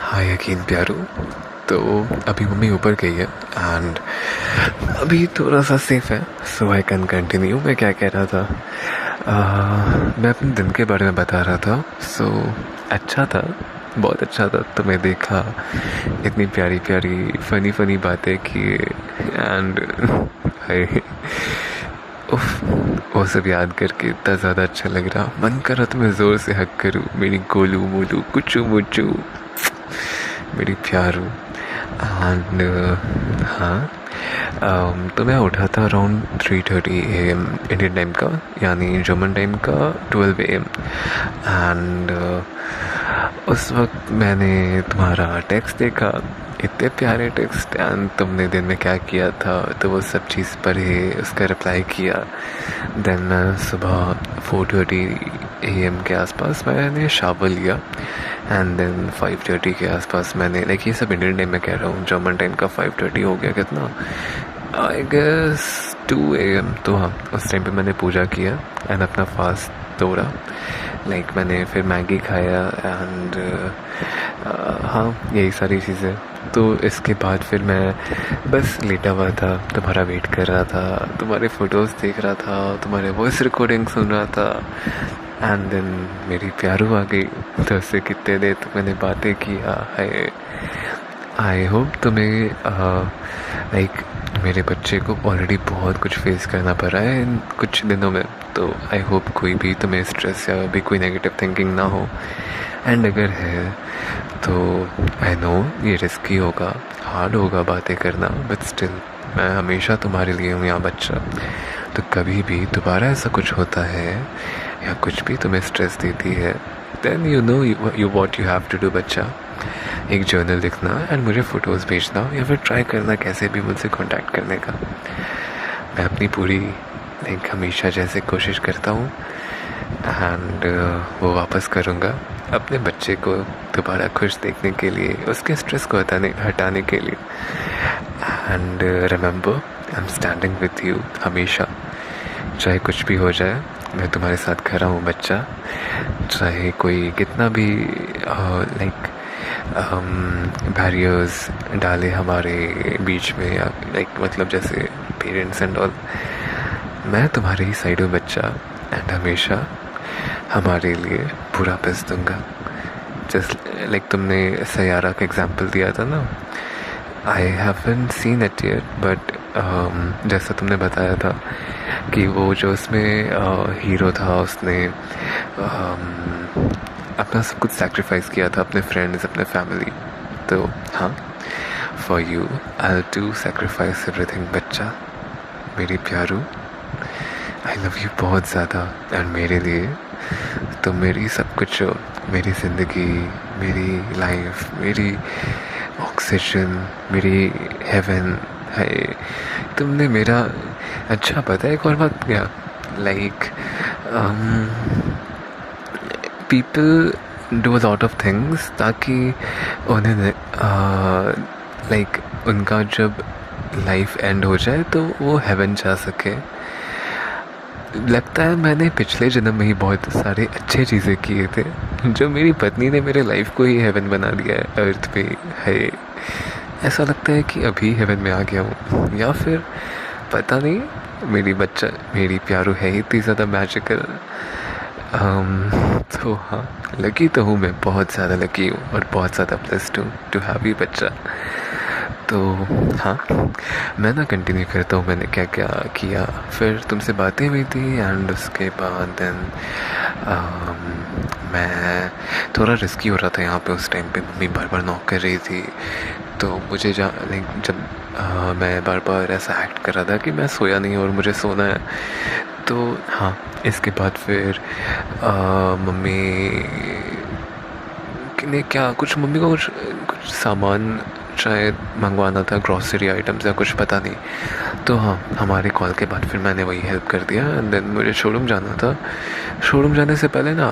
हाँ यकीन प्यारो। तो अभी मम्मी ऊपर गई है एंड अभी थोड़ा सा सेफ है, सो आई कैन कंटिन्यू। मैं क्या कह रहा था, मैं अपने दिन के बारे में बता रहा था। सो अच्छा था, बहुत अच्छा था। तो मैं देखा, इतनी प्यारी प्यारी फ़नी फ़नी बातें किए एंड उफ, वो सब याद करके इतना ज़्यादा अच्छा लग रहा, मन कर रहा तो मैं ज़ोर से हक करूँ, मेरी गोलू मोलू कुचू मुचू, मेरी प्यारू। एंड हाँ, तो मैं उठा था अराउंड 3:30 AM इंडियन टाइम का, यानी जर्मन टाइम का 12 AM। एंड उस वक्त मैंने तुम्हारा टेक्स्ट देखा, इतने प्यारे टेक्स्ट। एंड तुमने दिन में क्या किया था तो वो सब चीज़ पढ़े, उसका रिप्लाई किया। देन सुबह 4:30 AM के आसपास मैंने शावर लिया एंड देन 5:30 के आसपास मैंने, लाइक ये सब इंडियन टाइम में कह रहा हूँ, जर्मन टाइम का 5:30 हो गया कितना, आई गेस 2 AM। तो हाँ, उस टाइम पे मैंने पूजा किया एंड अपना फास्ट तोड़ा। लाइक मैंने फिर मैगी खाया एंड हाँ, यही सारी चीज़ें। तो इसके बाद फिर मैं बस लेटा हुआ था, तुम्हारा वेट कर रहा था, तुम्हारे फ़ोटोज़ देख रहा था, तुम्हारे वॉइस रिकॉर्डिंग सुन रहा था। एंड देन मेरी प्यारू आ गई, तो उससे कितने देर तक मैंने बातें की। है, आई होप तुम्हें लाइक मेरे बच्चे को ऑलरेडी बहुत कुछ फेस करना पड़ा है इन कुछ दिनों में। तो आई होप कोई भी तुम्हें स्ट्रेस या भी कोई नेगेटिव थिंकिंग ना हो। एंड अगर है तो आई नो ये रिस्की होगा, हार्ड होगा बातें करना, बट स्टिल मैं हमेशा तुम्हारे लिए हूँ यहाँ बच्चा। तो कभी भी दोबारा ऐसा कुछ होता है या कुछ भी तुम्हें स्ट्रेस देती है, then you know you what you have to do बच्चा। एक जर्नल लिखना एंड मुझे फ़ोटोज़ भेजना, या फिर ट्राई करना कैसे भी मुझसे कांटेक्ट करने का। मैं अपनी पूरी लाइक हमेशा जैसे कोशिश करता हूँ एंड वो वापस करूँगा अपने बच्चे को दोबारा खुश देखने के लिए, उसके स्ट्रेस को हटाने के लिए। And remember, I am standing with you हमेशा, चाहे कुछ भी हो जाए मैं तुम्हारे साथ खड़ा हूँ बच्चा। चाहे कोई कितना भी लाइक बैरियर्स डाले हमारे बीच में, या लाइक मतलब जैसे पेरेंट्स एंड ऑल, मैं तुम्हारे ही साइड हूँ बच्चा। एंड हमेशा हमारे लिए पूरा बेस्ट दूंगा। जस्ट लाइक तुमने सयारा का एग्जांपल दिया था ना, I haven't seen it yet, but जैसा तुमने बताया था कि वो जो उसमें हीरो था, उसने अपना सब कुछ सैक्रिफाइस किया था, अपने फ्रेंड्स, अपने फैमिली। तो हाँ, for you I do sacrifice everything बच्चा, मेरी प्यारू। आई लव यू बहुत ज़्यादा। एंड मेरे लिए तो मेरी सब कुछ हो, मेरी ज़िंदगी, मेरी लाइफ, मेरी ऑक्सीजन, मेरी हेवन है। तुमने मेरा, अच्छा पता है एक और बात क्या, like people do lot of things ताकि उन्हें लाइक उनका जब लाइफ एंड हो जाए तो वो हेवन जा सके। लगता है मैंने पिछले जन्म में ही बहुत सारे अच्छे चीज़ें किए थे, जो मेरी पत्नी ने मेरे लाइफ को ही हेवन बना दिया है अर्थ पे। है, ऐसा लगता है कि अभी हेवन में आ गया हूँ, या फिर पता नहीं, मेरी बच्चा, मेरी प्यारू है इतनी ज़्यादा मैजिकल। तो हाँ, लकी तो हूँ मैं, बहुत ज़्यादा लकी हूँ और बहुत ज़्यादा ब्लेस्ड हूँ टू हैव यू बच्चा। तो हाँ, मैं ना कंटिन्यू करता हूँ मैंने क्या क्या किया। फिर तुमसे बातें हुई थी एंड उसके बाद देन मैं थोड़ा रिस्की हो रहा था यहाँ पे। उस टाइम पे मम्मी बार बार नॉक कर रही थी, तो मुझे लाइक जब मैं बार बार ऐसा एक्ट कर रहा था कि मैं सोया नहीं और मुझे सोना है। तो हाँ, इसके बाद फिर मम्मी ने क्या, कुछ मम्मी को कुछ सामान शायद मंगवाना था, ग्रॉसरी आइटम्स या कुछ, पता नहीं। तो हाँ, हमारे कॉल के बाद फिर मैंने वही हेल्प कर दिया एंड देन मुझे शोरूम जाना था। शोरूम जाने से पहले ना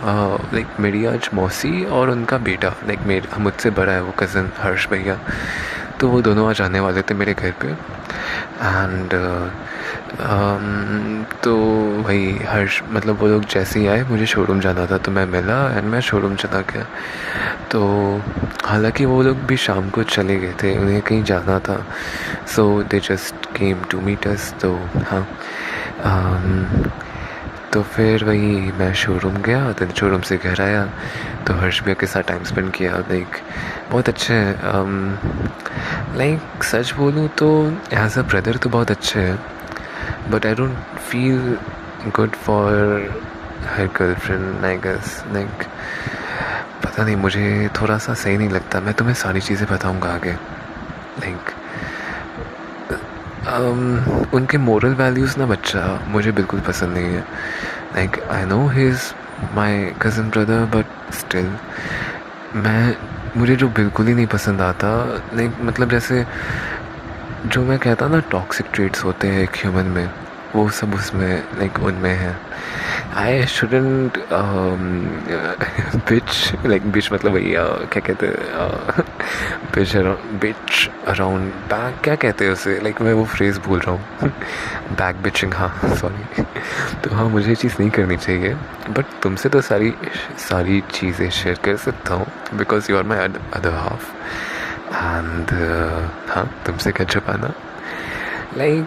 लाइक मेरी आज मौसी और उनका बेटा, लाइक मेरे मुझसे बड़ा है वो कज़न हर्ष भैया, तो वो दोनों आज आने वाले थे मेरे घर पे। एंड तो वही हर्ष मतलब वो लोग जैसे ही आए, मुझे शोरूम जाना था तो मैं मिला एंड मैं शोरूम चला गया। तो हालांकि वो लोग भी शाम को चले गए थे, उन्हें कहीं जाना था, so they just came to meet us. तो हाँ, तो फिर वही मैं शोरूम गया, तो शोरूम से घर आया तो हर्ष भैया के साथ टाइम स्पेंड किया। लाइक बहुत अच्छे हैं, लाइक सच बोलूँ तो एज अ ब्रदर तो बहुत अच्छे हैं, but I don't feel good for her girlfriend I guess. Like पता नहीं, मुझे थोड़ा सा सही नहीं लगता। मैं तुम्हें सारी चीज़ें बताऊंगा आगे। लाइक उनके मोरल वैल्यूज़ ना बच्चा मुझे बिल्कुल पसंद नहीं है। Like I know he is my cousin brother, but still मुझे जो बिल्कुल ही नहीं पसंद आता, लाइक मतलब जैसे जो मैं कहता ना टॉक्सिक ट्रेट्स होते हैं एक ह्यूमन में, वो सब उसमें लाइक उनमें है। आई शुडंट बिच, लाइक बिच मतलब वही क्या कहते हैं, बिच अराउंड बैक, क्या कहते हैं उसे, लाइक मैं वो फ्रेज़ भूल रहा हूँ बैक बिचिंग, हाँ सॉरी। तो हाँ, मुझे ये चीज़ नहीं करनी चाहिए, बट तुमसे तो सारी चीज़ें शेयर कर सकता हूँ because you are my other half and हाँ, तुमसे क्या छुपाना। लाइक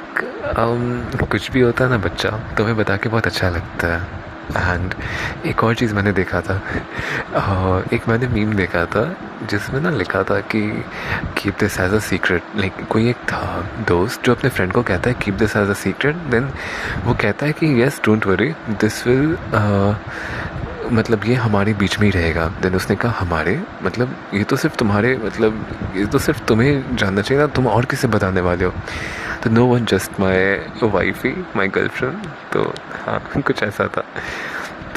कुछ भी होता है ना बच्चा, तुम्हें बता के बहुत अच्छा लगता है। एंड एक और चीज़ मैंने देखा था, एक मैंने मीम देखा था जिसमें ना लिखा था कि keep this as a secret. Like कोई एक था दोस्त जो अपने फ्रेंड को कहता है keep this as a secret, then वो कहता है कि yes don't worry this will मतलब ये हमारे बीच में ही रहेगा। देन उसने कहा हमारे मतलब ये तो सिर्फ तुम्हारे, मतलब ये तो सिर्फ तुम्हें जानना चाहिए ना, तुम और किसे बताने वाले हो। तो no one, just my wife ही, माई गर्लफ्रेंड। तो हाँ, कुछ ऐसा था।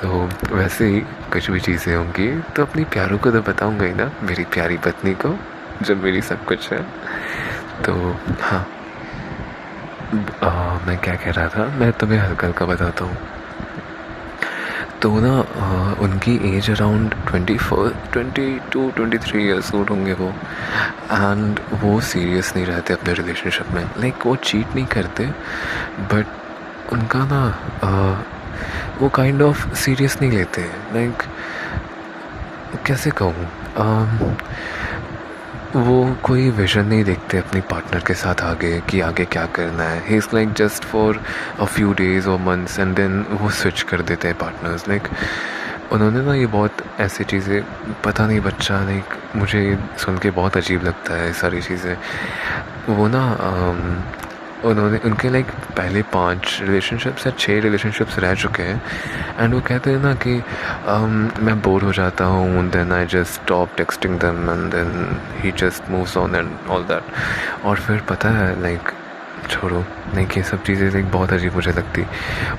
तो वैसे ही कुछ भी चीज़ें होंगी तो अपनी प्यारों को तो बताऊंगा ही ना, मेरी प्यारी पत्नी को, जब मेरी सब कुछ है। तो हाँ, मैं क्या कह रहा था, मैं तुम्हें हल्का हल्का बताता हूँ। तो ना उनकी एज अराउंड 22-23 ईयर्स ओल्ड होंगे वो, एंड वो सीरियस नहीं रहते अपने रिलेशनशिप में। लाइक वो चीट नहीं करते, बट उनका ना वो काइंड ऑफ सीरियस नहीं लेते। लाइक कैसे कहूँ, वो कोई विजन नहीं देखते अपनी पार्टनर के साथ आगे कि आगे क्या करना है। He is like just for a few days और मंथ्स एंड देन वो स्विच कर देते हैं पार्टनर्स। लाइक उन्होंने ना ये बहुत ऐसी चीज़ें, पता नहीं बच्चा, लाइक मुझे सुन के बहुत अजीब लगता है सारी चीज़ें। वो ना उन्होंने उनके लाइक पहले 5 रिलेशनशिप्स या 6 रिलेशनशिप्स रह चुके हैं, एंड वो कहते हैं ना कि मैं बोर हो जाता हूँ, then I just stop texting them and then he just moves on and all that. और फिर पता है लाइक छोड़ो, लाइक ये सब चीज़ें लाइक बहुत अजीब मुझे लगती।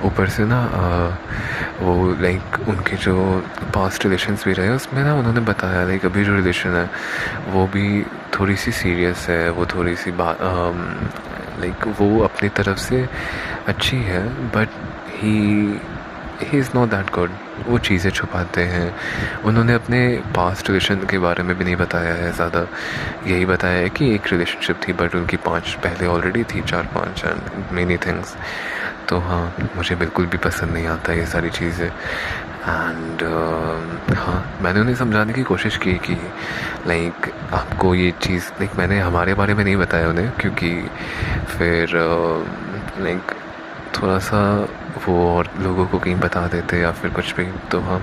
ऊपर से ना वो लाइक उनके जो पास्ट रिलेशंस भी रहे उसमें ना उन्होंने बताया लाइक अभी जो रिलेशन है वो भी थोड़ी सी सीरियस है, वो थोड़ी सी बात लाइक वो अपनी तरफ से अच्छी है, but he is not that good. वो चीज़ें छुपाते हैं। उन्होंने अपने पास्ट रिलेशन के बारे में भी नहीं बताया है ज़्यादा, यही बताया है कि एक रिलेशनशिप थी बट उनकी 5 पहले ऑलरेडी थी, 4-5 एंड मेनी थिंग्स। तो हाँ, मुझे बिल्कुल भी पसंद नहीं आता ये सारी चीज़ें। एंड हाँ, मैंने उन्हें समझाने की कोशिश की कि लाइक आपको ये चीज़, लाइक मैंने हमारे बारे में नहीं बताया उन्हें क्योंकि फिर लाइक थोड़ा सा वो और लोगों को कहीं बता देते या फिर कुछ भी। तो हाँ,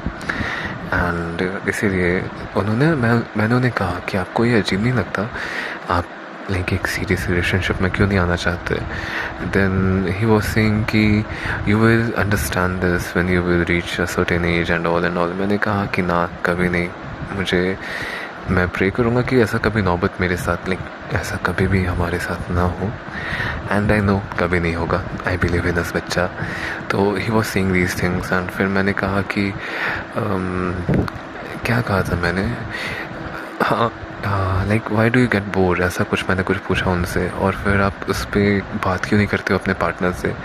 एंड इसीलिए मैंने उन्हें कहा कि आपको ये अजीब नहीं लगता, आप लाइक एक सीरियस रिलेशनशिप में क्यों नहीं आना चाहते। देन ही वाज सेइंग कि you will understand this when you will reach a certain age and all. मैंने कहा कि ना, कभी नहीं। मैं प्रे करूँगा कि ऐसा कभी नौबत मेरे साथ, लाइक ऐसा कभी भी हमारे साथ ना हो, एंड आई नो कभी नहीं होगा। आई बिलीव इन दिस बच्चा। तो he was saying these things and फिर मैंने कहा कि क्या कहा था मैंने, हाँ like why do you get bore, ऐसा कुछ मैंने कुछ पूछा उनसे। और फिर आप उस पर बात क्यों नहीं करते हो अपने पार्टनर से।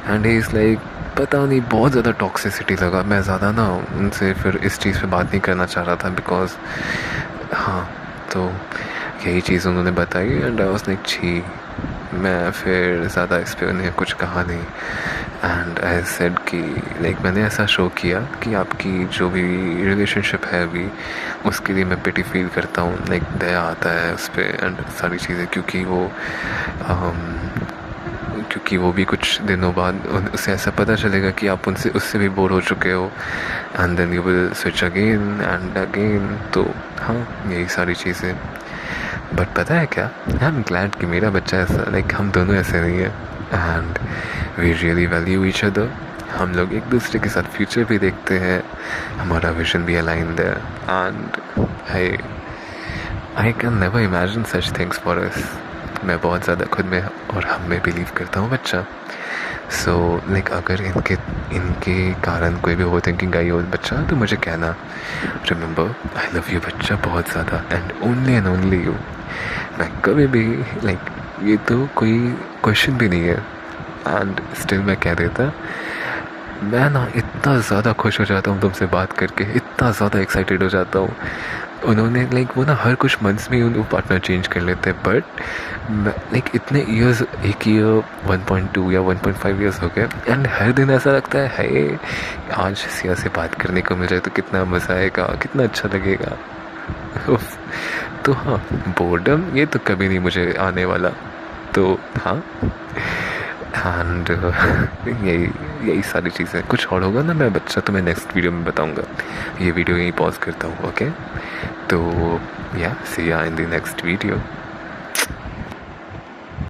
एंड ही इज़ लाइक पता नहीं, बहुत ज़्यादा टॉक्सिसिटी लगा। मैं ज़्यादा ना उनसे फिर इस चीज़ पे बात नहीं करना चाह रहा था बिकॉज हाँ, तो यही चीज़ उन्होंने बताई एंड आई वाज लाइक छी, मैं फिर ज़्यादा इस पर उन्हें कुछ कहा नहीं। एंड आई सेड कि लाइक मैंने ऐसा शो किया कि आपकी जो भी रिलेशनशिप है अभी उसके लिए मैं पिटी फील करता हूँ, लाइक दया आता है उस पर एंड सारी चीज़ें, क्योंकि वो भी कुछ दिनों बाद उसे ऐसा पता चलेगा कि आप उससे भी बोर हो चुके हो and then you will switch again and again. तो हाँ, यही सारी चीज़ें। बट पता है क्या, आई एम ग्लैड कि मेरा बच्चा ऐसा, लाइक हम दोनों ऐसे नहीं है and we really value each other. हम लोग एक दूसरे के साथ फ्यूचर भी देखते हैं, हमारा विजन भी अलाइंड है and I can never imagine such things for us. मैं बहुत ज़्यादा खुद में और हम में बिलीव करता हूँ बच्चा। सो लाइक अगर इनके कारण कोई भी ओवर थिंकिंग आई हो बच्चा, तो मुझे कहना, रिमेंबर आई लव यू बच्चा बहुत ज़्यादा एंड ओनली यू। मैं कभी भी लाइक ये तो कोई क्वेश्चन भी नहीं है एंड स्टिल मैं कह देता। मैं ना इतना ज़्यादा खुश हो जाता हूँ तुमसे बात करके, इतना ज़्यादा एक्साइटेड हो जाता हूँ। उन्होंने लाइक वो ना हर कुछ मंथ्स में ही वो पार्टनर चेंज कर लेते हैं, बट लाइक इतने ईयर्स, एक ईयर 1.2 या 1.5 ईयर्स हो गए एंड हर दिन ऐसा लगता है आज सिया से बात करने को मिल जाए तो कितना मज़ा आएगा, कितना अच्छा लगेगा। उफ। तो हाँ, बोर्डम ये तो कभी नहीं मुझे आने वाला। तो हाँ, एंड यही सारी चीज़ें। कुछ और होगा ना मैं बच्चा तो मैं नेक्स्ट वीडियो में बताऊंगा। ये वीडियो यहीं पॉज करता हूँ, ओके? तो या सी या इन द नेक्स्ट वीडियो।